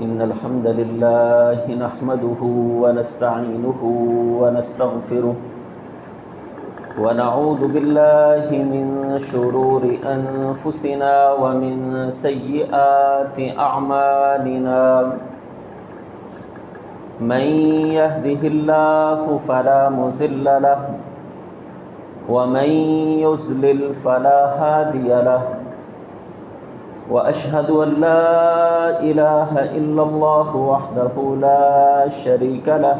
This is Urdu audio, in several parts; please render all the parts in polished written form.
إن الحمد لله نحمده ونستعينه ونستغفره ونعوذ بالله من شرور أنفسنا ومن سيئات أعمالنا من يهده الله فلا مضل له ومن يضلل فلا هادي له وأشهد أن لا إله إلا الله وحده لا شريك له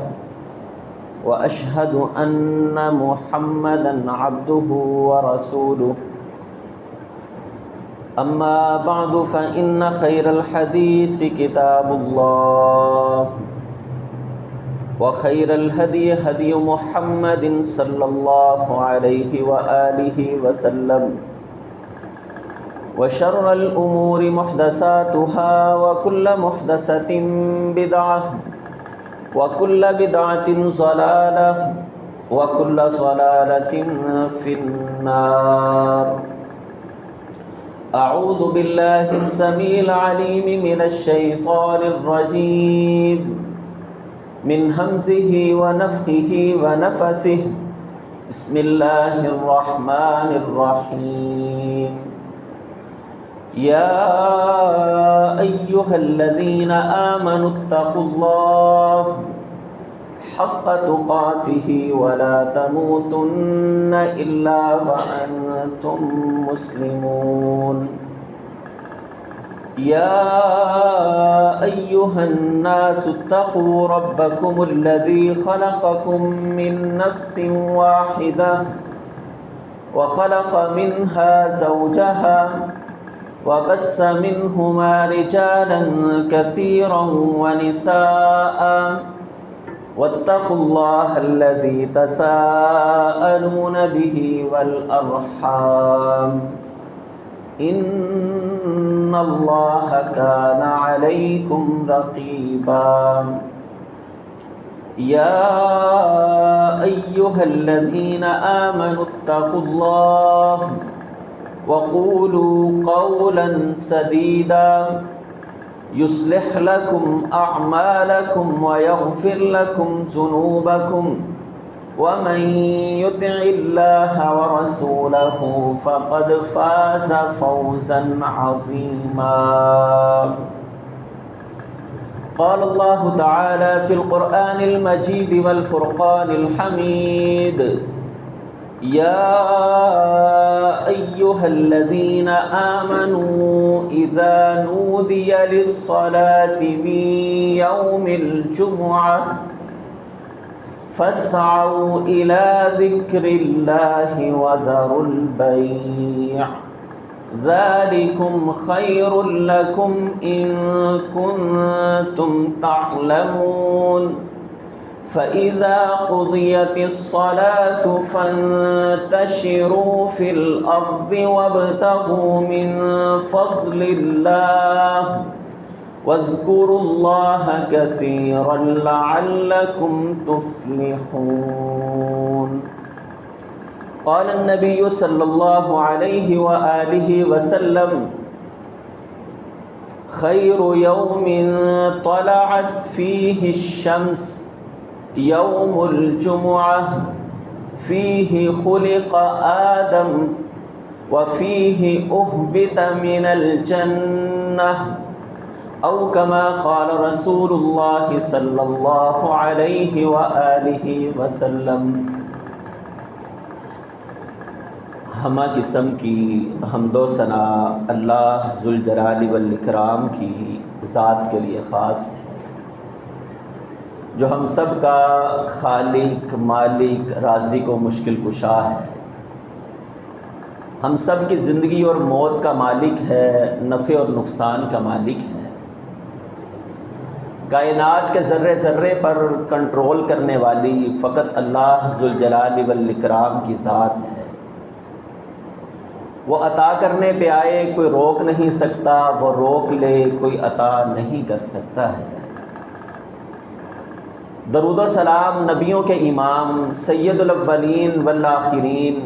وأشهد أن محمدًا عبده ورسوله أما بعد فإن خير الحديث كتاب الله وخير الهدي هدي محمد صلى الله عليه وآله وسلم وشر الأمور محدثاتها وكل محدثة بدعة وكل بدعة ضلالة وكل ضلالة في النار. أعوذ بالله السميع العليم من الشيطان الرجيم من همزه ونفخه ونفثه. بسم الله الرحمن الرحيم. يا أيها الذين آمنوا اتقوا الله حق تقاته ولا تموتن إلا وأنتم مسلمون. يا أيها الناس اتقوا ربكم الذي خلقكم من نفس واحدة وخلق منها زوجها وبث منهما رجالا كثيرا ونساء واتقوا الله الذي تساءلون به والأرحام إن الله كان عليكم رقيبا. يا أيها الذين آمنوا اتقوا الله وقولوا قولا سديدا يصلح لكم أعمالكم ويغفر لكم ذنوبكم ومن يطع الله ورسوله فقد فاز فوزا عظيما. قال الله تعالى في القرآن المجيد والفرقان الحميد. يا أيها الذين آمنوا إذا نودي للصلاة من يوم الجمعة فاسعوا إلى ذكر الله وذروا البيع ذلكم خير لكم إن كنتم تعلمون. فإذا قضيت الصلاة فانتشروا في الأرض وابتغوا من فضل الله واذكروا الله كثيرا لعلكم تفلحون. قال النبي صلى الله عليه وآله وسلم خير يوم طلعت فيه الشمس يوم الجمعة فيه خلق آدم وفيه أهبط من الجنة أو كما قال رسول الله صلى الله عليه وآله وسلم. ہمہ قسم کی حمد و ثنا اللہ ذوالجلال والاکرام کی ذات کے لیے خاص ہے جو ہم سب کا خالق، مالک، رازق و مشکل کشا ہے. ہم سب کی زندگی اور موت کا مالک ہے، نفع اور نقصان کا مالک ہے. کائنات کے ذرے ذرے پر کنٹرول کرنے والی فقط اللہ ذوالجلال والاکرام کی ذات ہے. وہ عطا کرنے پہ آئے کوئی روک نہیں سکتا، وہ روک لے کوئی عطا نہیں کر سکتا ہے. درود و سلام نبیوں کے امام سید الاولین والآخرین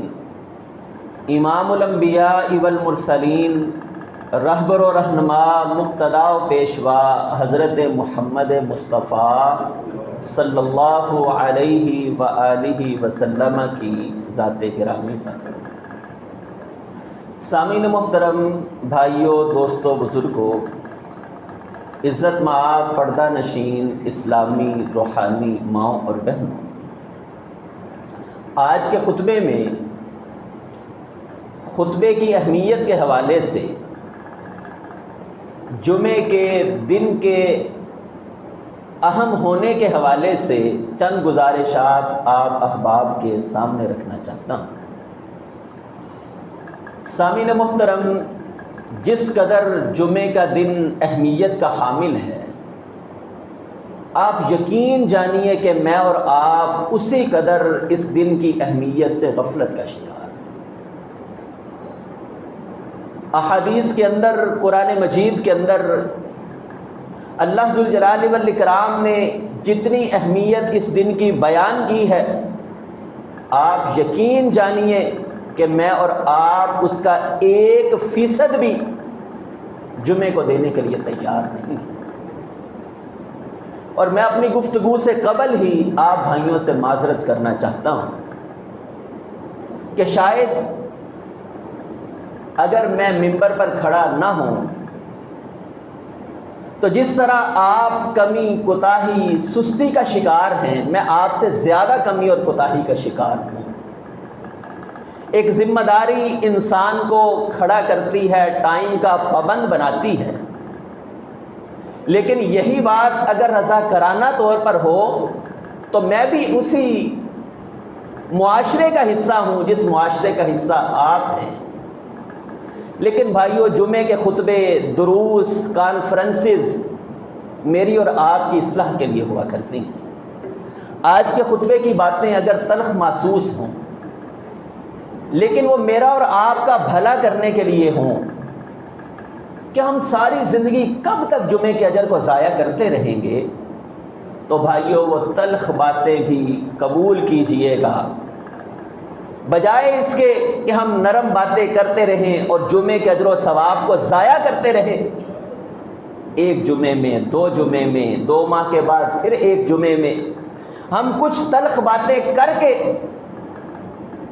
امام الانبیاء والمرسلین رہبر و رہنما مقتدا و پیشوا حضرت محمد مصطفیٰ صلی اللہ علیہ وآلہ وسلم کی ذات گرامی پر۔ سامعین محترم، بھائیوں، دوستوں، بزرگوں، عزت مآب پردہ نشین اسلامی روحانی ماؤں اور بہنوں، آج کے خطبے میں خطبے کی اہمیت کے حوالے سے جمعے کے دن کے اہم ہونے کے حوالے سے چند گزارشات آپ احباب کے سامنے رکھنا چاہتا ہوں۔ سامعین محترم، جس قدر جمعے کا دن اہمیت کا حامل ہے، آپ یقین جانیے کہ میں اور آپ اسی قدر اس دن کی اہمیت سے غفلت کا شکار۔ احادیث کے اندر، قرآن مجید کے اندر اللہ ذوالجلال والاکرام نے جتنی اہمیت اس دن کی بیان کی ہے، آپ یقین جانیے کہ میں اور آپ اس کا 1% بھی جمعے کو دینے کے لیے تیار نہیں۔ اور میں اپنی گفتگو سے قبل ہی آپ بھائیوں سے معذرت کرنا چاہتا ہوں کہ شاید اگر میں ممبر پر کھڑا نہ ہوں تو جس طرح آپ کمی، کوتاہی، سستی کا شکار ہیں، میں آپ سے زیادہ کمی اور کوتاہی کا شکار ہوں۔ ایک ذمہ داری انسان کو کھڑا کرتی ہے، ٹائم کا پابند بناتی ہے، لیکن یہی بات اگر رضاکارانہ طور پر ہو تو میں بھی اسی معاشرے کا حصہ ہوں جس معاشرے کا حصہ آپ ہیں۔ لیکن بھائیو، جمعے کے خطبے، دروس، کانفرنسز میری اور آپ کی اصلاح کے لیے ہوا کرتی ہیں۔ آج کے خطبے کی باتیں اگر تلخ محسوس ہوں، لیکن وہ میرا اور آپ کا بھلا کرنے کے لیے ہوں، کہ ہم ساری زندگی کب تک جمعے کے اجر کو ضائع کرتے رہیں گے، تو بھائیو وہ تلخ باتیں بھی قبول کیجئے گا، بجائے اس کے کہ ہم نرم باتیں کرتے رہیں اور جمعے کے اجر و ثواب کو ضائع کرتے رہیں۔ ایک جمعے میں، 2 جمعے میں، 2 ماہ کے بعد پھر ایک جمعے میں ہم کچھ تلخ باتیں کر کے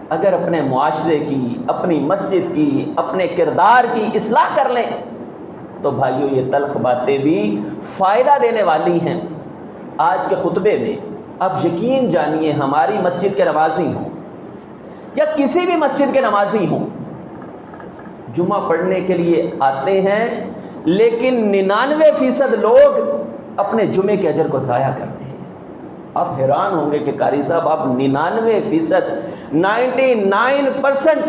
اگر اپنے معاشرے کی، اپنی مسجد کی، اپنے کردار کی اصلاح کر لیں تو بھائیو یہ تلخ باتیں بھی فائدہ دینے والی ہیں۔ آج کے خطبے میں اب یقین جانیے، ہماری مسجد کے نمازی ہوں یا کسی بھی مسجد کے نمازی ہوں، جمعہ پڑھنے کے لیے آتے ہیں، لیکن 99% لوگ اپنے جمعے کے اجر کو ضائع کرتے ہیں۔ آپ حیران ہوں گے کہ قاری صاحب آپ 99%، 99%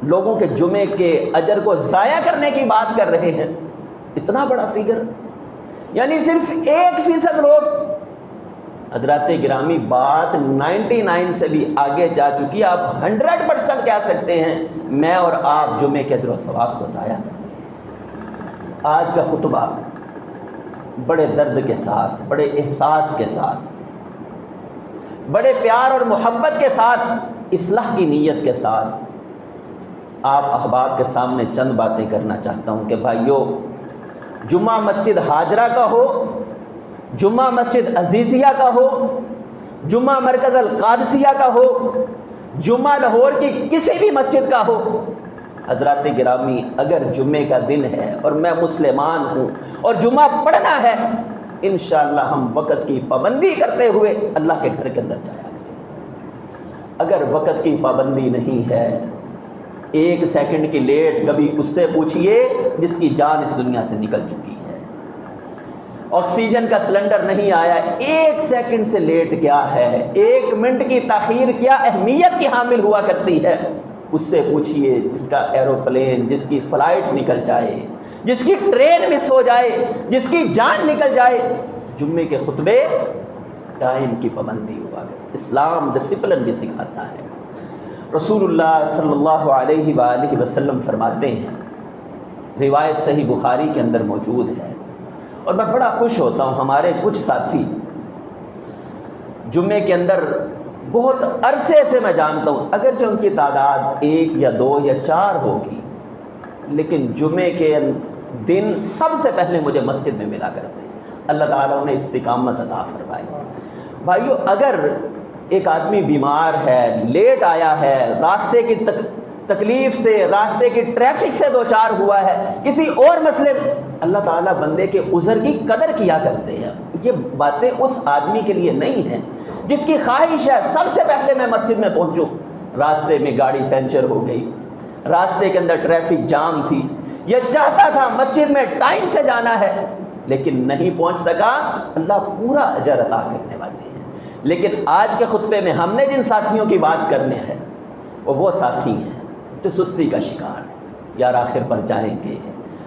لوگوں کے جمعے کے اجر کو ضائع کرنے کی بات کر رہے ہیں۔ اتنا بڑا فگر، یعنی صرف 1% لوگ۔ حضرات گرامی، بات 99 سے بھی آگے جا چکی، آپ 100% کہہ سکتے ہیں میں اور آپ جمعے کے اجر و ثواب کو ضائع کرتے ہیں۔ آج کا خطبہ بڑے درد کے ساتھ، بڑے احساس کے ساتھ، بڑے پیار اور محبت کے ساتھ، اصلاح کی نیت کے ساتھ آپ احباب کے سامنے چند باتیں کرنا چاہتا ہوں کہ بھائیو، جمعہ مسجد ہاجرہ کا ہو، جمعہ مسجد عزیزیہ کا ہو، جمعہ مرکز القادسیہ کا ہو، جمعہ لاہور کی کسی بھی مسجد کا ہو، حضرات گرامی اگر جمعے کا دن ہے اور میں مسلمان ہوں اور جمعہ پڑھنا ہے، انشاءاللہ ہم وقت کی پابندی کرتے ہوئے اللہ کے گھر کے اندر جایا کریں۔ اگر وقت کی پابندی نہیں ہے، 1 سیکنڈ کی لیٹ کبھی اس سے پوچھئے جس کی جان اس دنیا سے نکل چکی ہے۔ آکسیجن کا سلنڈر نہیں آیا، 1 سیکنڈ سے لیٹ کیا ہے، 1 منٹ کی تاخیر کیا اہمیت کی حامل ہوا کرتی ہے، اس سے پوچھئے جس کا ایروپلین، جس کی فلائٹ نکل جائے، جس کی ٹرین مس ہو جائے، جس کی جان نکل جائے۔ جمعے کے خطبے ٹائم کی پابندی ہوا کرتی، اسلام ڈسپلن بھی سکھاتا ہے۔ رسول اللہ صلی اللہ علیہ وآلہ وسلم فرماتے ہیں، روایت صحیح بخاری کے اندر موجود ہے، اور میں بڑا خوش ہوتا ہوں، ہمارے کچھ ساتھی جمعے کے اندر بہت عرصے سے میں جانتا ہوں، اگرچہ ان کی تعداد 1 یا 2 یا 4 ہوگی، لیکن جمعے کے دن سب سے پہلے مجھے مسجد میں ملا کرتے ہیں۔ اللہ تعالیٰ نے استقامت عطا فرمائی۔ بھائیو، اگر ایک آدمی بیمار ہے، لیٹ آیا ہے، راستے کی تکلیف سے، راستے کی ٹریفک سے دو چار ہوا ہے، کسی اور مسئلے میں، اللہ تعالیٰ بندے کے عذر کی قدر کیا کرتے ہیں۔ یہ باتیں اس آدمی کے لیے نہیں ہیں جس کی خواہش ہے سب سے پہلے میں مسجد میں پہنچوں، راستے میں گاڑی پنچر ہو گئی، راستے کے اندر ٹریفک جام تھی، یہ چاہتا تھا مسجد میں ٹائم سے جانا ہے لیکن نہیں پہنچ سکا، اللہ پورا اجر عطا کرنے والے ہیں۔ لیکن آج کے خطبے میں ہم نے جن ساتھیوں کی بات کرنے ہے وہ ساتھی ہیں جو سستی کا شکار ہے۔ یار آخر پر جائیں گے،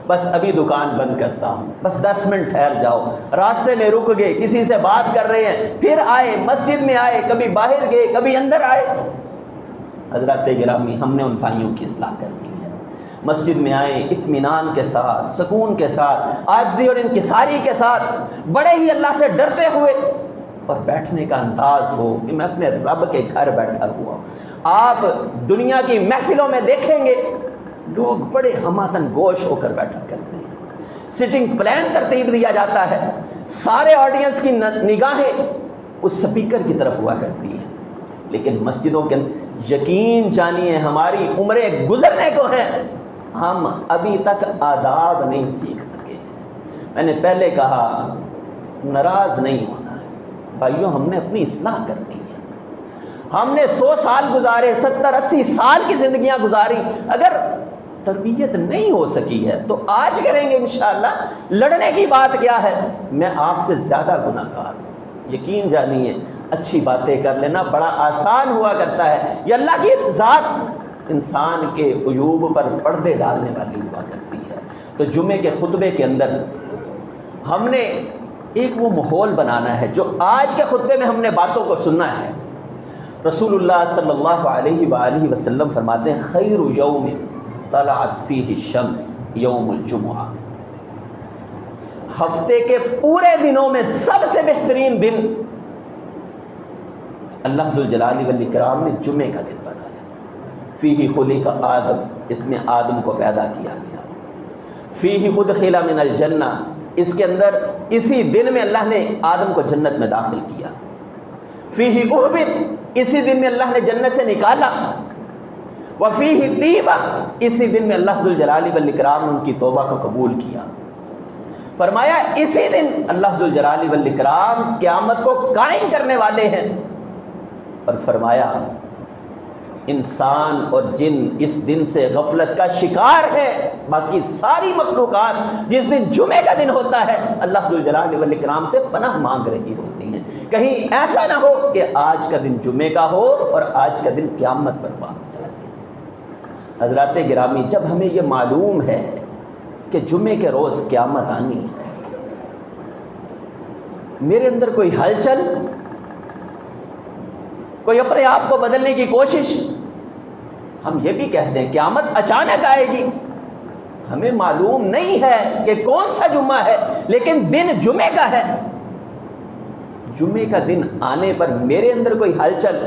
بس ابھی دکان بند کرتا ہوں، بس 10 منٹ ٹھہر جاؤ، راستے میں رک گئے، کسی سے بات کر رہے ہیں، پھر آئے مسجد میں آئے، کبھی باہر گئے کبھی اندر آئے۔ حضرات گرامی، ہم نے ان بھائیوں کی اصلاح کرنی ہے۔ مسجد میں آئے اطمینان کے ساتھ، سکون کے ساتھ، عاجزی اور انکساری کے ساتھ، بڑے ہی اللہ سے ڈرتے ہوئے، اور بیٹھنے کا انداز ہو کہ میں اپنے رب کے گھر بیٹھا ہوا ہوں۔ آپ دنیا کی محفلوں میں دیکھیں گے لوگ بڑے ہماتن گوش ہو کر بیٹھا کرتے ہیں، سٹنگ پلان ترتیب دیا جاتا ہے، سارے آڈینس کی نگاہیں اس سپیکر کی طرف ہوا کرتی ہیں۔ لیکن مسجدوں کے یقین جانیے ہماری عمریں گزرنے کو ہیں، ہم ابھی تک آداب نہیں سیکھ سکے۔ میں نے پہلے کہا ناراض نہیں ہونا ہے بھائیوں، ہم نے اپنی اصلاح کرنی ہے۔ ہم نے 100 سال گزارے، 70-80 سال کی زندگیاں گزاری، اگر تربیت نہیں ہو سکی ہے تو آج کریں گے انشاءاللہ۔ لڑنے کی بات کیا ہے؟ میں آپ سے زیادہ گناہ گار ہوں، یقین جانیے اچھی باتیں کر لینا بڑا آسان ہوا کرتا ہے، یہ اللہ کی ذات انسان کے عیوب پر پردے ڈالنے والی ہوا کرتی ہے۔ تو جمعے کے خطبے کے اندر ہم نے ایک وہ ماحول بنانا ہے جو آج کے خطبے میں ہم نے باتوں کو سننا ہے۔ رسول اللہ صلی اللہ علیہ وآلہ وسلم فرماتے ہیں خیر یوم طلعت فیہ الشمس یوم الجمعہ، ہفتے کے پورے دنوں میں سب سے بہترین دن اللہ ذوالجلال والاکرام نے جمعے کا دن بنایا۔ فیہ خلق آدم، اس میں آدم کو پیدا کیا گیا۔ فیہ ادخل من الجنہ، اس کے اندر اسی دن میں اللہ نے آدم کو جنت میں داخل کیا۔ فیہ اہبط، اسی دن میں اللہ نے جنت سے نکالا۔ وفیہ طیبہ، اسی دن میں اللہ ذوالجلال والاکرام نے ان کی توبہ کو قبول کیا۔ فرمایا اسی دن اللہ ذوالجلال والاکرام قیامت کو قائم کرنے والے ہیں، اور فرمایا انسان اور جن اس دن سے غفلت کا شکار ہے، باقی ساری مخلوقات جس دن جمعے کا دن ہوتا ہے اللہ ذوالجلال والاکرام سے پناہ مانگ رہی ہوتی ہیں۔ کہیں ایسا نہ ہو کہ آج کا دن جمعے کا ہو اور آج کا دن قیامت برپا ہو جائے۔ حضرات گرامی، جب ہمیں یہ معلوم ہے کہ جمعے کے روز قیامت آنی ہے، میرے اندر کوئی ہلچل، کوئی اپنے آپ کو بدلنے کی کوشش، ہم یہ بھی کہتے ہیں قیامت اچانک آئے گی، ہمیں معلوم نہیں ہے کہ کون سا جمعہ ہے، لیکن دن جمعے کا ہے۔ جمعے کا دن آنے پر میرے اندر کوئی ہلچل،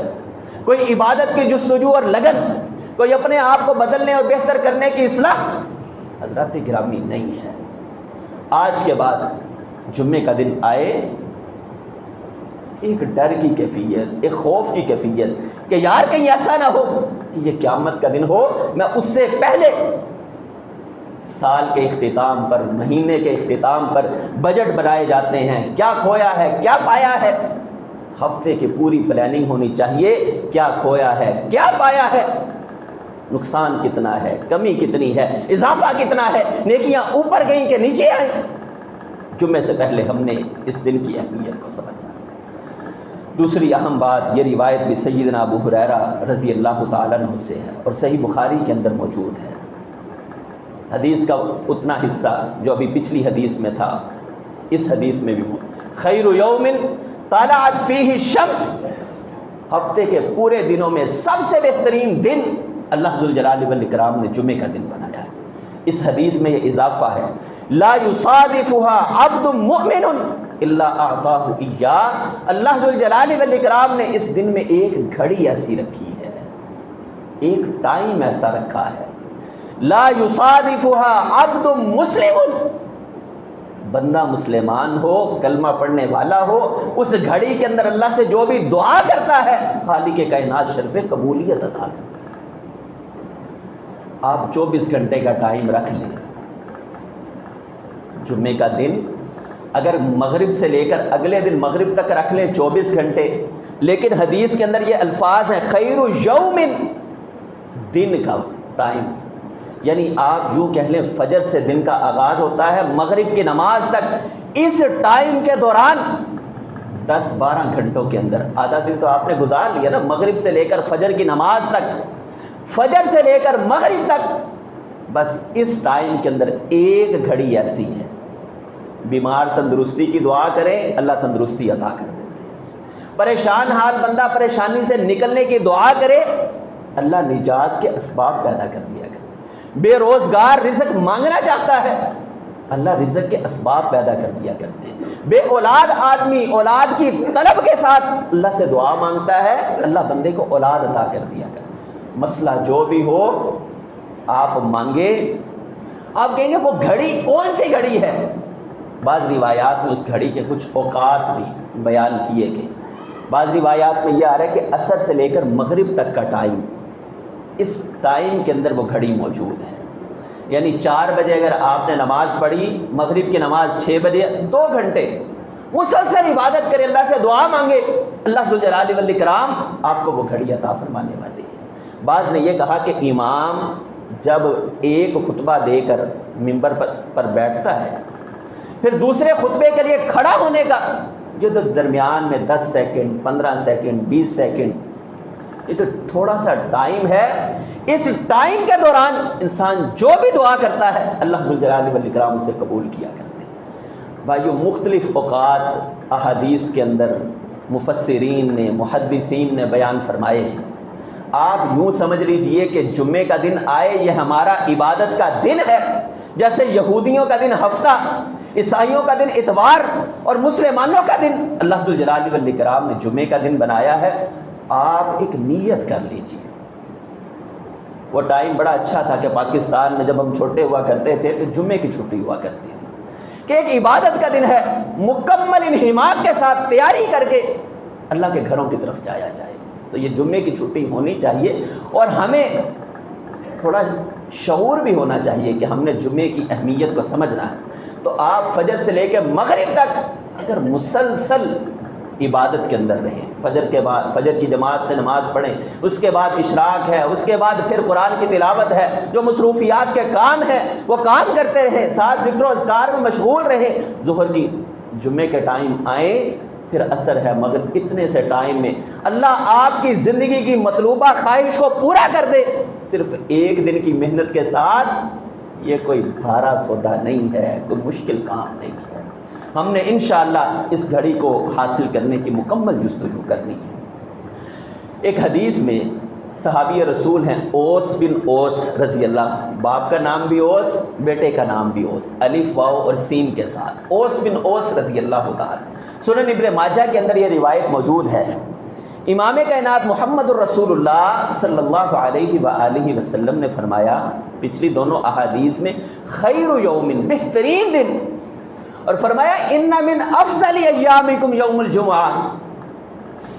کوئی عبادت کی جستجو اور لگن، کوئی اپنے آپ کو بدلنے اور بہتر کرنے کی اصلاح، حضرات گرامی نہیں ہے۔ آج کے بعد جمعے کا دن آئے، ایک ڈر کی کیفیت، ایک خوف کی کیفیت کہ یار کہیں ایسا نہ ہو کہ یہ قیامت کا دن ہو، میں اس سے پہلے سال کے اختتام پر، مہینے کے اختتام پر بجٹ بنائے جاتے ہیں، کیا کھویا ہے، کیا پایا ہے، ہفتے کی پوری پلاننگ ہونی چاہیے، کیا کھویا ہے، کیا پایا ہے، نقصان کتنا ہے، کمی کتنی ہے، اضافہ کتنا ہے، نیکیاں اوپر گئیں کہ نیچے آئیں۔ جمعے سے پہلے ہم نے اس دن کی اہمیت کو سمجھنا۔ دوسری اہم بات، یہ روایت بھی سیدنا ابو ہریرہ رضی اللہ تعالیٰ عنہ سے ہے اور صحیح بخاری کے اندر موجود ہے۔ حدیث کا اتنا حصہ جو ابھی پچھلی حدیث میں تھا، اس حدیث میں بھی خیر یوم طلعت فیہ الشمس، ہفتے کے پورے دنوں میں سب سے بہترین دن اللہ ذوالجلال والاکرام نے جمعے کا دن بنایا ہے۔ اس حدیث میں یہ اضافہ ہے لا یصادفها عبد مؤمن الا اعطاہ ایاہ، اللہ ذوالجلال والاکرام نے اس دن میں ایک گھڑی ایسی رکھی ہے، ایک ٹائم ایسا رکھا ہے لا یصادفها عبد مسلم، بندہ مسلمان ہو، کلمہ پڑھنے والا ہو، اس گھڑی کے اندر اللہ سے جو بھی دعا کرتا ہے خالق کائنات شرف قبولیت عطا کرتا ہے۔ آپ 24 گھنٹے کا ٹائم رکھ لیں، جمعے کا دن اگر مغرب سے لے کر اگلے دن مغرب تک رکھ لیں 24 گھنٹے، لیکن حدیث کے اندر یہ الفاظ ہیں خیر یوم، دن کا ٹائم، یعنی آپ یوں کہہ لیں فجر سے دن کا آغاز ہوتا ہے مغرب کی نماز تک، اس ٹائم کے دوران 10-12 گھنٹوں کے اندر آدھا دن تو آپ نے گزار لیا نا، مغرب سے لے کر فجر کی نماز تک، فجر سے لے کر مغرب تک، بس اس ٹائم کے اندر ایک گھڑی ایسی ہے، بیمار تندرستی کی دعا کریں اللہ تندرستی عطا کر دیتے ہیں، پریشان حال بندہ پریشانی سے نکلنے کی دعا کرے اللہ نجات کے اسباب پیدا کر دیا کرتے، بے روزگار رزق مانگنا چاہتا ہے اللہ رزق کے اسباب پیدا کر دیا کرتے ہیں، بے اولاد آدمی اولاد کی طلب کے ساتھ اللہ سے دعا مانگتا ہے اللہ بندے کو اولاد عطا کر دیا کرتے ہیں۔ مسئلہ جو بھی ہو آپ مانگے، آپ کہیں گے وہ گھڑی کون سی گھڑی ہے؟ بعض روایات میں اس گھڑی کے کچھ اوقات بھی بیان کیے گئے، بعض روایات میں یہ آ رہا ہے کہ عصر سے لے کر مغرب تک کا ٹائم، اس ٹائم کے اندر وہ گھڑی موجود ہے، یعنی 4 بجے اگر آپ نے نماز پڑھی، مغرب کی نماز 6 بجے، 2 گھنٹے مسلسل عبادت کرے، اللہ سے دعا مانگے، اللہ ذوالجلال والاکرام آپ کو وہ گھڑی عطا فرمانے والی ہے۔ بعض نے یہ کہا کہ امام جب ایک خطبہ دے کر ممبر پر بیٹھتا ہے، پھر دوسرے خطبے کے لیے کھڑا ہونے کا یہ جو درمیان میں 10 سیکنڈ 15 سیکنڈ 20 سیکنڈ یہ جو تھوڑا سا ٹائم ہے، اس ٹائم کے دوران انسان جو بھی دعا کرتا ہے اللہ ذوالجلال والاکرام اسے قبول کیا کرتے ہیں۔ بھائیو مختلف اوقات احادیث کے اندر مفسرین نے محدثین نے بیان فرمائے ہیں، آپ یوں سمجھ لیجئے کہ جمعے کا دن آئے یہ ہمارا عبادت کا دن ہے، جیسے یہودیوں کا دن ہفتہ، عیسائیوں کا دن اتوار اور مسلمانوں کا دن اللہ ذوالجلال والاکرام نے جمعے کا دن بنایا ہے۔ آپ ایک نیت کر لیجئے، وہ ٹائم بڑا اچھا تھا کہ پاکستان میں جب ہم چھوٹے ہوا کرتے تھے تو جمعے کی چھٹی ہوا کرتی تھی کہ ایک عبادت کا دن ہے، مکمل انہماک کے ساتھ تیاری کر کے اللہ کے گھروں کی طرف جایا جائے، تو یہ جمعے کی چھٹی ہونی چاہیے، اور ہمیں تھوڑا شعور بھی ہونا چاہیے کہ ہم نے جمعے کی اہمیت کو سمجھنا ہے۔ تو آپ فجر سے لے کے مغرب تک اگر مسلسل عبادت کے اندر رہیں، فجر کے بعد فجر کی جماعت سے نماز پڑھیں، اس کے بعد اشراق ہے، اس کے بعد پھر قرآن کی تلاوت ہے، جو مصروفیات کے کام ہیں وہ کام کرتے رہیں، ساتھ ذکر و اذکار میں مشغول رہیں، ظہر کی جمعے کے ٹائم آئیں، پھر عصر ہے، مغرب، اتنے سے ٹائم میں اللہ آپ کی زندگی کی مطلوبہ خواہش کو پورا کر دے، صرف ایک دن کی محنت کے ساتھ۔ یہ کوئی بھارا سودا نہیں ہے، کوئی مشکل کام نہیں ہے، ہم نے انشاءاللہ اس گھڑی کو حاصل کرنے کی مکمل جستجو کرنی ہے۔ ایک حدیث میں صحابی رسول ہیں اوس بن اوس رضی اللہ، باپ کا نام بھی اوس، بیٹے کا نام بھی اوس، الف واو اور سین کے ساتھ، اوس بن اوس رضی اللہ تعالی۔ سنن ابن ماجہ کے اندر یہ روایت موجود ہے، امام کائنات محمد الرسول اللہ صلی اللہ علیہ وآلہ وسلم نے فرمایا، پچھلی دونوں احادیث میں خیر یوم، بہترین دن، اور فرمایا ان من افضل ایامکم یوم الجمعہ،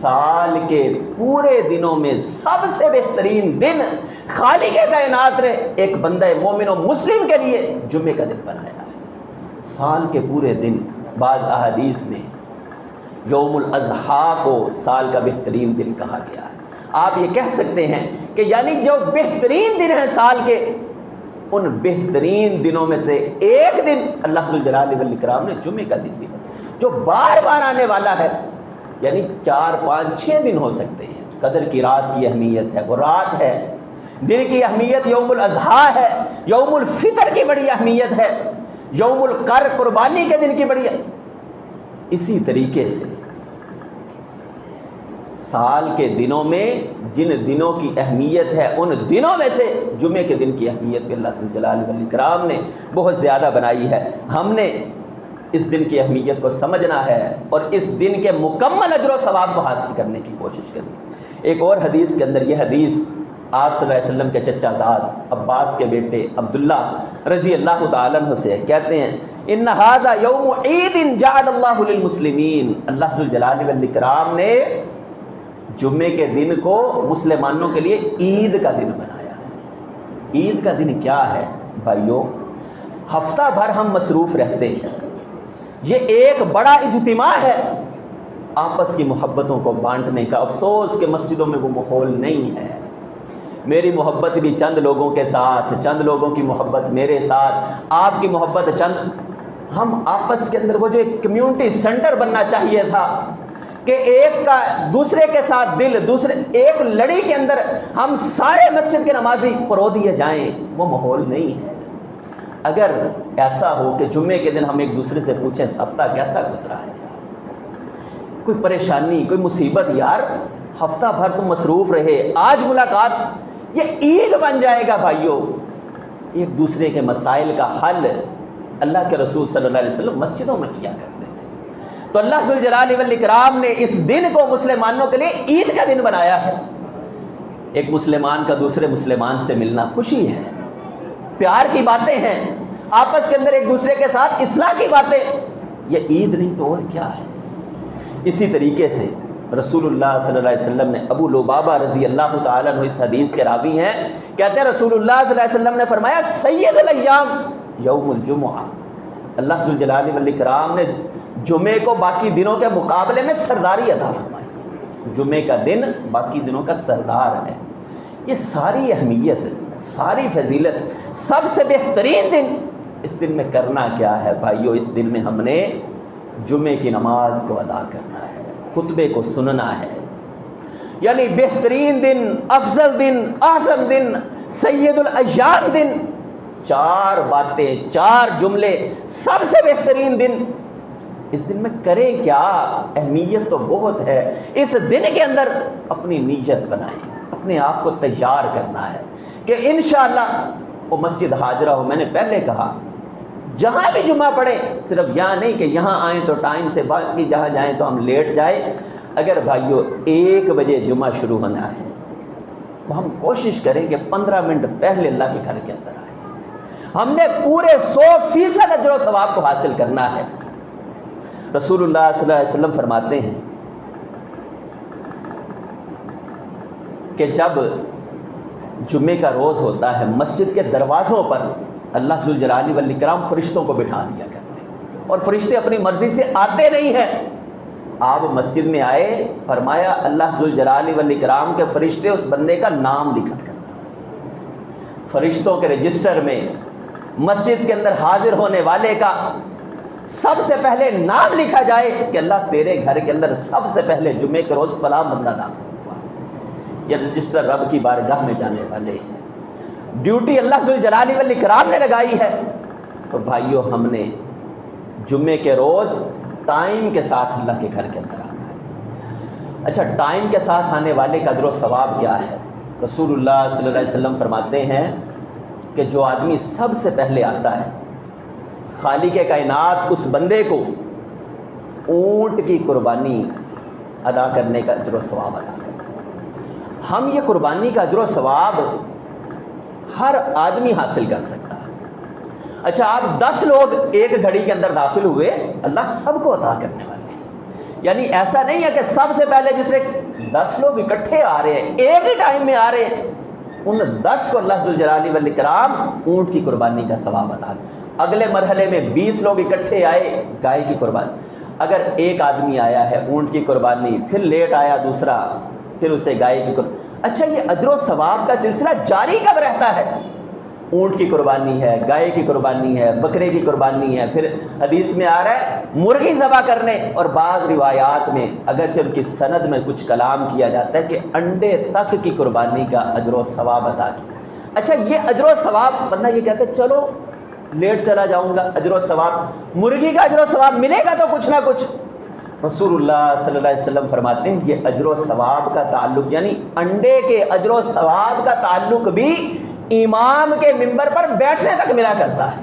سال کے پورے دنوں میں سب سے بہترین دن خالق کائنات نے ایک بندہ مومن و مسلم کے لیے جمعے کا دن بنایا ہے۔ سال کے پورے دن، بعض احادیث میں یوم الاضحیٰ کو سال کا بہترین دن کہا گیا ہے۔ آپ یہ کہہ سکتے ہیں کہ یعنی جو بہترین دن ہیں سال کے، ان بہترین دنوں میں سے ایک دن اللہ ذوالجلال والاکرام نے جمعے کا دن بھی بنایا، جو بار بار آنے والا ہے، یعنی 4 5 6 دن ہو سکتے ہیں۔ قدر کی رات کی اہمیت ہے، وہ رات ہے، دن کی اہمیت یوم الاضحیٰ ہے، یوم الفطر کی بڑی اہمیت ہے، یوم القر قربانی کے دن کی بڑی۔ اسی طریقے سے سال کے دنوں میں جن دنوں کی اہمیت ہے، ان دنوں میں سے جمعے کے دن کی اہمیت بھی اللہ جلال والاکرام نے بہت زیادہ بنائی ہے۔ ہم نے اس دن کی اہمیت کو سمجھنا ہے اور اس دن کے مکمل اجر و ثواب کو حاصل کرنے کی کوشش کرنی ہے۔ ایک اور حدیث کے اندر، یہ حدیث آپ صلی اللہ علیہ وسلم کے چچا زاد عباس کے بیٹے عبداللہ رضی اللہ تعالیٰ عنہ سے کہتے ہیں ان ھذا یوم عید جعل اللہ للمسلمین، اللہ ذو الجلال والاکرام نے جمعے کے دن کو مسلمانوں کے لیے عید کا دن بنایا ہے۔ عید کا دن کیا ہے بھائیو؟ ہفتہ بھر ہم مصروف رہتے ہیں، یہ ایک بڑا اجتماع ہے آپس کی محبتوں کو بانٹنے کا۔ افسوس کہ مسجدوں میں وہ ماحول نہیں ہے۔ میری محبت بھی چند لوگوں کے ساتھ، چند لوگوں کی محبت میرے ساتھ، آپ کی محبت چند، ہم آپس کے اندر وہ جو ایک کمیونٹی سینٹر بننا چاہیے تھا کہ ایک کا دوسرے کے ساتھ دل، دوسرے ایک لڑی کے اندر ہم سارے مسجد کے نمازی پرو دیے جائیں، وہ ماحول نہیں ہے۔ اگر ایسا ہو کہ جمعے کے دن ہم ایک دوسرے سے پوچھیں ہفتہ کیسا گزرا ہے، کوئی پریشانی کوئی مصیبت، یار ہفتہ بھر تم مصروف رہے، آج ملاقات، یہ عید بن جائے گا بھائیو۔ ایک دوسرے کے مسائل کا حل اللہ کے رسول صلی اللہ علیہ وسلم مسجدوں میں کیا کرتے تھے۔ تو اللہ ذو الجلال والاکرام نے اس دن کو مسلمانوں کے لیے عید کا دن بنایا ہے۔ ایک مسلمان کا دوسرے مسلمان سے ملنا خوشی ہے، پیار کی باتیں ہیں، آپس کے اندر ایک دوسرے کے ساتھ اصلاح کی باتیں، یہ عید نہیں تو اور کیا ہے۔ اسی طریقے سے رسول اللہ صلی اللہ علیہ وسلم نے، ابو لبابہ رضی اللہ تعالیٰ عنہ اس حدیث کے راوی ہیں، کہتے ہیں رسول اللہ صلی اللہ علیہ وسلم نے فرمایا سید الایام یوم الجمعہ، اللہ ذو الجلال والاکرام نے جمعے کو باقی دنوں کے مقابلے میں سرداری عطا فرمائی۔ جمعے کا دن باقی دنوں کا سردار ہے۔ یہ ساری اہمیت، ساری فضیلت، سب سے بہترین دن، اس دن میں کرنا کیا ہے بھائیو؟ اس دن میں ہم نے جمعے کی نماز کو ادا کرنا ہے، خطبے کو سننا ہے، یعنی بہترین دن، افضل دن، اعظم دن، سید الایام دن، چار باتیں، چار جملے، سب سے بہترین دن، اس دن میں کریں کیا؟ اہمیت تو بہت ہے۔ اس دن کے اندر اپنی نیت بنائیں، اپنے آپ کو تیار کرنا ہے کہ انشاءاللہ وہ مسجد حاضرہ ہو۔ میں نے پہلے کہا جہاں بھی جمعہ پڑھے، صرف یہاں نہیں کہ یہاں آئیں تو ٹائم سے، باقی جہاں جائیں تو ہم لیٹ جائیں۔ اگر بھائیو 1 بجے جمعہ شروع ہونا ہے تو ہم کوشش کریں کہ 15 منٹ پہلے اللہ کے گھر کے اندر آئیں۔ ہم نے پورے 100% اجر و ثواب کو حاصل کرنا ہے۔ رسول اللہ صلی اللہ علیہ وسلم فرماتے ہیں کہ جب جمعے کا روز ہوتا ہے، مسجد کے دروازوں پر اللہ ذو الجلال والاکرام فرشتوں کو بٹھا دیا کرتے ہیں، اور فرشتے اپنی مرضی سے آتے نہیں ہیں۔ آپ مسجد میں آئے، فرمایا اللہ ذو الجلال والاکرام کے فرشتے اس بندے کا نام لکھا کرتے ہیں۔ فرشتوں کے رجسٹر میں مسجد کے اندر حاضر ہونے والے کا سب سے پہلے نام لکھا جائے کہ اللہ تیرے گھر کے اندر سب سے پہلے جمعے کے روز فلاں بندہ داخل ہوا۔ یہ رجسٹر رب کی بارگاہ میں جانے والے ہیں، ڈیوٹی اللہ ذو الجلال والاکرام نے لگائی ہے۔ تو بھائیو ہم نے جمعے کے روز ٹائم کے ساتھ اللہ کے گھر کے اندر آنا ہے۔ اچھا، ٹائم کے ساتھ آنے والے کا اجر و ثواب کیا ہے؟ رسول اللہ صلی اللہ علیہ وسلم فرماتے ہیں کہ جو آدمی سب سے پہلے آتا ہے، خالق کائنات اس بندے کو اونٹ کی قربانی ادا کرنے کا اجر و ثواب ادا کرتا ہے۔ ہم یہ قربانی کا اجر و ثواب ہر آدمی حاصل کر سکتا ہے۔ اچھا، آپ 10 لوگ ایک گھڑی کے اندر داخل ہوئے، اللہ سب کو عطا کرنے والے ہیں۔ یعنی ایسا نہیں ہے کہ سب سے پہلے جس نے 10 لوگ اکٹھے آ رہے ہیں، ایک ہی ٹائم میں آ رہے ہیں، ان 10 کو اللہ ذو الجلال والاکرام اونٹ کی قربانی کا ثواب عطا۔ اگلے مرحلے میں 20 لوگ اکٹھے آئے، گائے کی قربانی۔ اگر ایک آدمی آیا ہے اونٹ کی قربانی، پھر لیٹ آیا دوسرا، پھر اسے گائے کی قربانی۔ اچھا، یہ اجر و ثواب کا سلسلہ جاری کب رہتا ہے؟ اونٹ کی قربانی ہے، گائے کی قربانی ہے، بکرے کی قربانی ہے، پھر حدیث میں آ رہا ہے مرغی ذبح کرنے، اور بعض روایات میں اگرچہ ان کی سند میں کچھ کلام کیا جاتا ہے کہ انڈے تک کی قربانی کا اجر و ثواب عطا کیا۔ اچھا، یہ اجر و ثواب، بندہ یہ کہتا ہے چلو لیٹ چلا جاؤں گا، اجر و ثواب مرغی کا اجر و ثواب ملے گا تو کچھ نہ کچھ۔ رسول اللہ صلی اللہ علیہ وسلم فرماتے ہیں یہ اجر و ثواب کا تعلق، یعنی انڈے کے اجر و ثواب کا تعلق بھی امام کے منبر پر بیٹھنے تک ملا کرتا ہے۔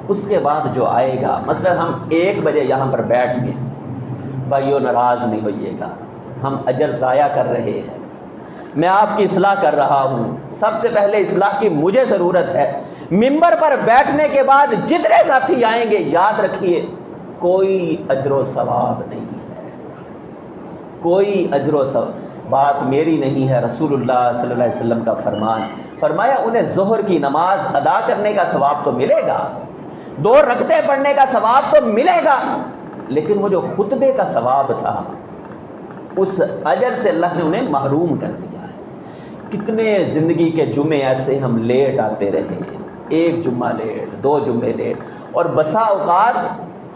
اس کے بعد جو آئے گا، مثلا ہم 1 بجے یہاں پر بیٹھ گئے، بھائیو ناراض نہیں ہوئیے گا، ہم اجر ضائع کر رہے ہیں۔ میں آپ کی اصلاح کر رہا ہوں. سب سے پہلے اصلاح کی مجھے ضرورت ہے. ممبر پر بیٹھنے کے بعد جتنے ساتھی آئیں گے یاد رکھیے کوئی اجر و ثواب نہیں ہے, کوئی اجر و ثواب. بات میری نہیں ہے, رسول اللہ صلی اللہ علیہ وسلم کا فرمان. فرمایا انہیں ظہر کی نماز ادا کرنے کا ثواب تو ملے گا, 2 رکعتیں پڑھنے کا ثواب تو ملے گا, لیکن وہ جو خطبے کا ثواب تھا اس اجر سے اللہ نے انہیں محروم کر دیا ہے. کتنے زندگی کے جمعے ایسے ہم لیٹ آتے رہے, 1 جمعہ لیٹ, 2 جمعے لیٹ, اور بسا اوقات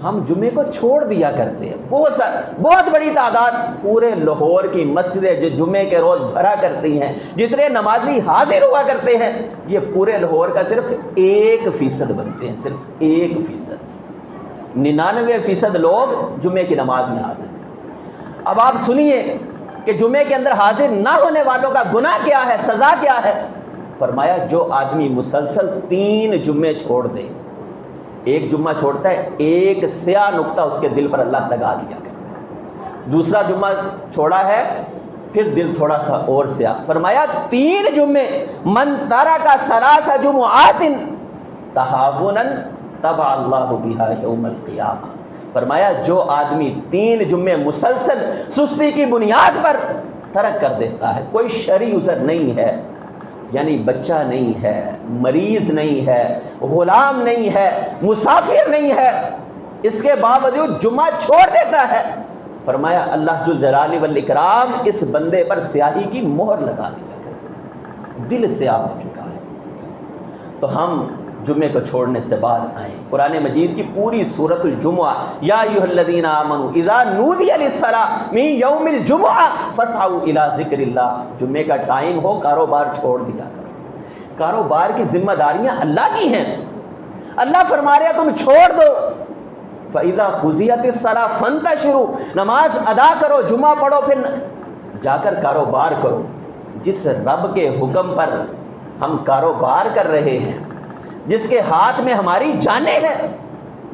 ہم جمعے کو چھوڑ دیا کرتے ہیں. بہت بڑی تعداد پورے لاہور کی مسجدیں جو جمعے کے روز بھرا کرتی ہیں, جتنے نمازی حاضر ہوا کرتے ہیں, یہ پورے لاہور کا صرف 1% بنتے ہیں, صرف 1%. 99% لوگ جمعے کی نماز میں حاضر ہیں. اب آپ سنیے کہ جمعے کے اندر حاضر نہ ہونے والوں کا گناہ کیا ہے, سزا کیا ہے. فرمایا جو آدمی مسلسل 3 جمعے چھوڑ دے, 1 جمعہ چھوڑتا ہے, 1 سیاہ نقطہ اس کے دل پر اللہ لگا دیا کرتا ہے. دوسرا جمعہ چھوڑا ہے, پھر دل تھوڑا سا اور سیاہ. فرمایا 3 جمعے, من ترک ثلاث جمعات تہاونا تبع اللہ بہا یوم القیامہ. فرمایا جو آدمی 3 جمعے مسلسل سستی کی بنیاد پر ترک کر دیتا ہے, کوئی شرعی عذر نہیں ہے, یعنی بچہ نہیں ہے, مریض نہیں ہے, غلام نہیں ہے, مسافر نہیں ہے, اس کے باوجود جمعہ چھوڑ دیتا ہے, فرمایا اللہ ذوالجلال والاکرام اس بندے پر سیاہی کی مہر لگا دیا کرتا, دل سیاہ ہو چکا ہے. تو ہم جمعے کو چھوڑنے سے باز آئیں. قرآن مجید کی پوری سورۃ الجمعہ, یا ایھا الذین آمنوا اذا نودی للصلاۃ من یوم الجمعہ فاسعوا الی ذکر اللہ. جمعے کا ٹائم ہو, کاروبار چھوڑ دیا کرو. کاروبار کی ذمہ داریاں اللہ کی ہیں, اللہ فرما رہے تم چھوڑ دو. فَإِذَا قُضِيَتِ الصَّلَاةُ فَانتَشِرُوا, نماز ادا کرو, جمعہ پڑھو, پھر جا کر کاروبار کرو. جس رب کے حکم پر ہم کاروبار کر رہے ہیں, جس کے ہاتھ میں ہماری جانیں ہیں,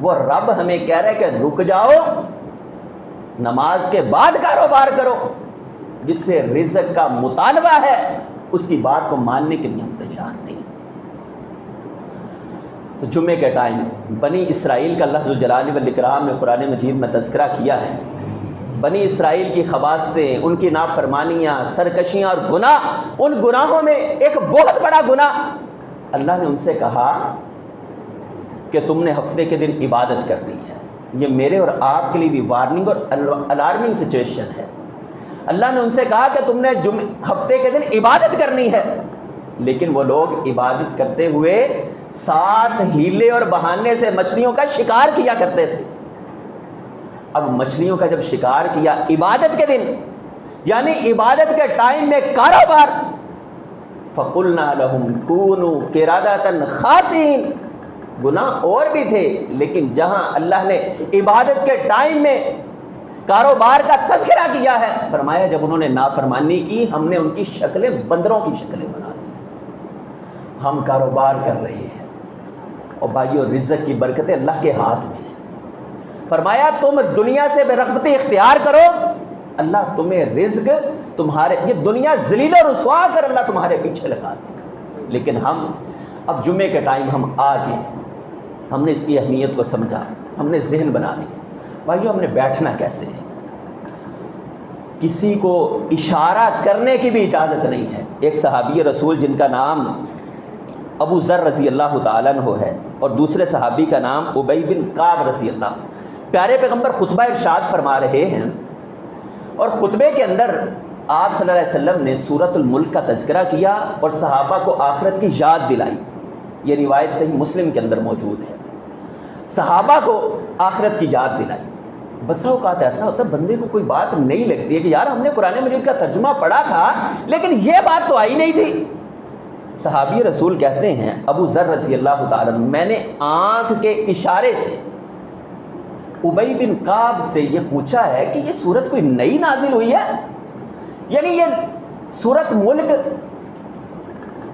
وہ رب ہمیں کہہ رہے کہ رک جاؤ, نماز کے بعد کاروبار کرو. جس سے رزق کا مطالبہ ہے اس کی بات کو ماننے کے لیے ہم تیار نہیں. تو جمعے کے ٹائم بنی اسرائیل کا اللہ ذوالجلال والاکرام نے قرآن مجید میں تذکرہ کیا ہے. بنی اسرائیل کی خباثتیں, ان کی نافرمانیاں, سرکشیاں اور گناہ, ان گناہوں میں ایک بہت بڑا گناہ, اللہ نے ان سے کہا کہ تم نے ہفتے کے دن عبادت کر دی ہے. یہ میرے اور آپ کے لیے بھی وارننگ اور الارمنگ سچویشن ہے. اللہ نے ان سے کہا کہ تم نے ہفتے کے دن عبادت کرنی ہے, لیکن وہ لوگ عبادت کرتے ہوئے 7 ہیلے اور بہانے سے مچھلیوں کا شکار کیا کرتے تھے. اب مچھلیوں کا جب شکار کیا عبادت کے دن, یعنی عبادت کے ٹائم میں کاروبار, فَقُلْنَا لَهُمْ كُونُوا قِرَدَةً خَاسِئِينَ. گناہ اور بھی تھے, لیکن جہاں اللہ نے عبادت کے ٹائم میں کاروبار کا تذکرہ کیا ہے, فرمایا جب انہوں نے نافرمانی کی ہم نے ان کی شکلیں بندروں کی شکلیں بنا دی. ہم کاروبار کر رہے ہیں, اور بھائیو رزق کی برکتیں اللہ کے ہاتھ میں ہیں. فرمایا تم دنیا سے بے رغبتی اختیار کرو, اللہ تمہیں رزق تمہارے, یہ دنیا ذلیل و رسوا کر اللہ تمہارے پیچھے لگا دے گا. لیکن ہم اب جمعے کے ٹائم ہم آ گئے, ہم نے اس کی اہمیت کو سمجھا, ہم نے ذہن بنا لیا. بھائیو ہم نے بیٹھنا کیسے ہے, کسی کو اشارہ کرنے کی بھی اجازت نہیں ہے. ایک صحابی رسول جن کا نام ابو ذر رضی اللہ تعالیٰ عنہ ہے, اور دوسرے صحابی کا نام ابی بن کعب رضی اللہ. پیارے پیغمبر خطبہ ارشاد فرما رہے ہیں, اور خطبے کے اندر آپ صلی اللہ علیہ وسلم نے سورۃ الملک کا تذکرہ کیا اور صحابہ کو آخرت کی یاد دلائی. یہ روایت صحیح مسلم کے اندر موجود ہے. صحابہ کو آخرت کی یاد دلائی. بسا اوقات ایسا ہوتا ہے بندے کو کوئی بات نہیں لگتی ہے کہ یار ہم نے قرآن مجید کا ترجمہ پڑھا تھا لیکن یہ بات تو آئی نہیں تھی. صحابی رسول کہتے ہیں ابو ذر رضی اللہ تعالیٰ, میں نے آنکھ کے اشارے سے ابی بن کعب سے یہ پوچھا ہے کہ یہ سورت کوئی نئی نازل ہوئی ہے, یعنی یہ سورت ملک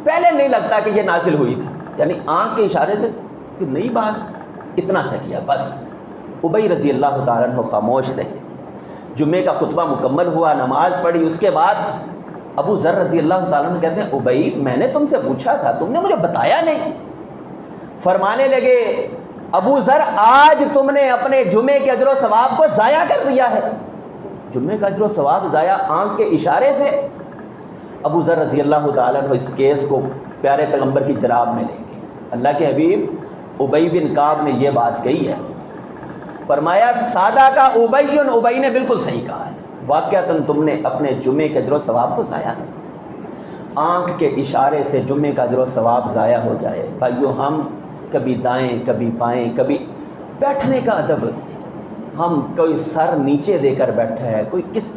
پہلے نہیں لگتا کہ یہ نازل ہوئی تھی, یعنی آنکھ کے اشارے سے کہ نئی بات, اتنا سا کیا بس. ابی رضی اللہ تعالیٰ عنہ خاموش رہے. جمعے کا خطبہ مکمل ہوا, نماز پڑھی, اس کے بعد ابو ذر رضی اللہ تعالیٰ عنہ کہتے ہیں ابئی میں نے تم سے پوچھا تھا تم نے مجھے بتایا نہیں. فرمانے لگے ابو ذر آج تم نے اپنے جمعے کے اجر و ثواب کو ضائع کر دیا ہے. جمعے کا اجر و ثواب ضائع آنکھ کے اشارے سے. ابو ذر رضی اللہ تعالیٰ عنہ اس کیس کو پیارے پیغمبر کی جناب میں لیں گے. اللہ کے حبیب ابی بن کعب نے یہ بات کہی ہے. فرمایا سادہ کا ابئی نے بالکل صحیح کہا ہے. واقعتاً تم نے اپنے جمعے کے اجر و ثواب کو ضائع کر. آنکھ کے اشارے سے جمعے کا اجر و ثواب ضائع ہو جائے. بھائیو ہم کبھی دائیں کبھی بائیں, کبھی بیٹھنے کا ادب, ہم کوئی سر نیچے دے کر بیٹھا ہے, کوئی کس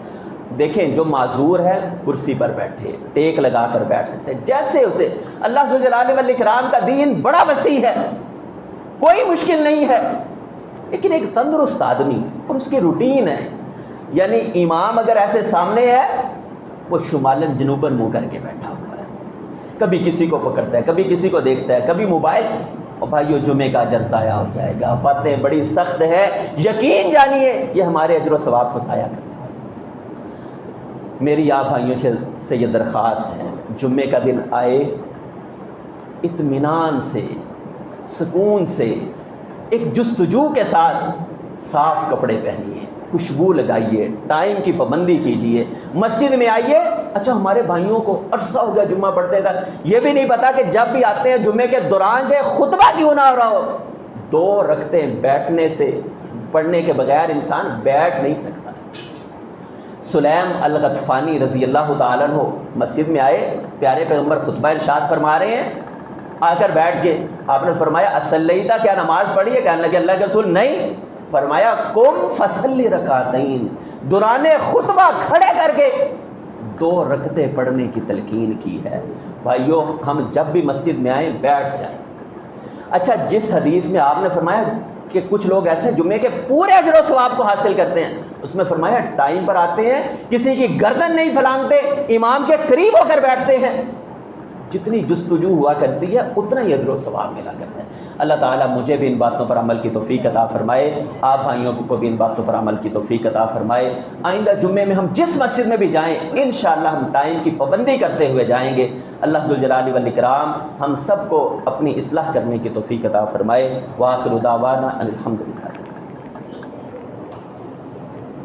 دیکھیں جو معذور ہے کرسی پر بیٹھے, ٹیک لگا کر بیٹھ سکتے ہیں جیسے اسے. اللہ ذوالجلال والاکرام کا دین بڑا وسیع ہے, کوئی مشکل نہیں ہے, لیکن ایک تندرست آدمی اور اس کی روٹین ہے. یعنی امام اگر ایسے سامنے ہے وہ شمالن جنوباً منہ کر کے بیٹھا ہوا ہے, کبھی کسی کو پکڑتا ہے کبھی کسی کو دیکھتا ہے کبھی موبائل. اور بھائیو جمعے کا اجر ضائع ہو جائے گا. باتیں بڑی سخت ہے, یقین جانیے یہ ہمارے اجر و ثواب کو ضائع کرنے والی. میری آپ بھائیوں سے یہ درخواست ہے, جمعے کا دن آئے اطمینان سے, سکون سے, ایک جستجو کے ساتھ صاف کپڑے پہنیے, خوشبو لگائیے, ٹائم کی پابندی کیجیے, مسجد میں آئیے. اچھا ہمارے بھائیوں کو عرصہ ہو گیا جمعہ پڑھتے تھا, یہ بھی نہیں پتا کہ جب بھی آتے ہیں جمعے کے دوران جو خطبہ کیوں نہ ہو رہا ہو. 2 رکعتیں بیٹھنے سے پڑھنے کے بغیر انسان بیٹھ نہیں سکتا. سلیم الغطفانی رضی اللہ تعالیٰ عنہ مسجد میں آئے, پیارے پیغمبر خطبہ ارشاد فرما رہے ہیں, آ کر بیٹھ کے آپ نے فرمایا اصلیتا, کیا نماز پڑھی ہے؟ کہنے لگے اللہ کے رسول نہیں. فرمایا قم فصلی رکعتین, دوران خطبہ کھڑے کر کے 2 رکعتیں پڑھنے کی تلقین کی ہے. بھائیو ہم جب بھی مسجد میں آئیں بیٹھ جائیں. اچھا جس حدیث میں آپ نے فرمایا کہ کچھ لوگ ایسے جمعے کے پورے اجر و ثواب کو حاصل کرتے ہیں, اس میں فرمایا ٹائم پر آتے ہیں, کسی کی گردن نہیں پھلانگتے, امام کے قریب ہو کر بیٹھتے ہیں. جتنی جستجو ہوا کرتی ہے اتنا ہی اجر و ثواب ملا کرتا ہے. اللہ تعالیٰ مجھے بھی ان باتوں پر عمل کی توفیق عطا فرمائے, آپ بھائیوں کو بھی ان باتوں پر عمل کی توفیق عطا فرمائے. آئندہ جمعے میں ہم جس مسجد میں بھی جائیں انشاءاللہ ہم ٹائم کی پابندی کرتے ہوئے جائیں گے. اللہ ذوالجلال والاکرام ہم سب کو اپنی اصلاح کرنے کی توفیق عطا فرمائے. وآخر دعوانا الحمدللہ.